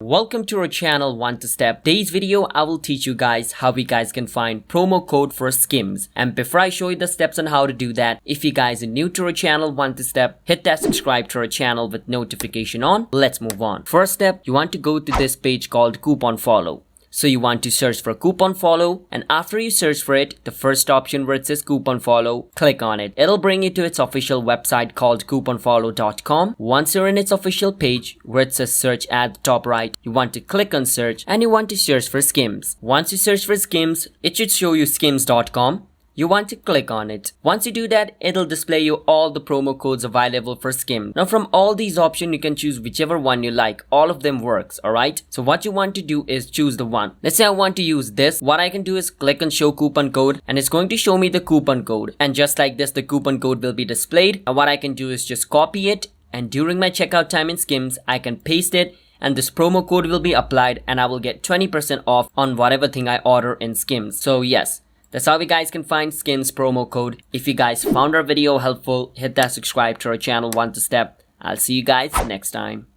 Welcome to our channel One to Step. Today's video I will teach you guys how you guys can find promo code for Skims. And before I show you the steps on how to do that, if you guys are new to our channel One to Step, hit that subscribe to our channel with notification on. Let's move on. First step, you want to go to this page called Coupon Follow. So you want to search for coupon follow, and after you search for it, the first option where it says coupon follow, click on it. It'll bring you to its official website called couponfollow.com. Once you're in its official page where it says search at the top right, you want to click on search and you want to search for Skims. Once you search for Skims, it should show you skims.com. You want to click on it. Once you do that, it'll display you all the promo codes available for Skims. Now from all these options, you can choose whichever one you like. All of them works, alright? So what you want to do is choose the one. Let's say I want to use this. What I can do is click on show coupon code and it's going to show me the coupon code. And just like this, the coupon code will be displayed. And what I can do is just copy it, and during my checkout time in Skims, I can paste it and this promo code will be applied and I will get 20% off on whatever thing I order in Skims. So yes, that's how you guys can find Skims promo code. If you guys found our video helpful, hit that subscribe to our channel One to Step. I'll see you guys next time.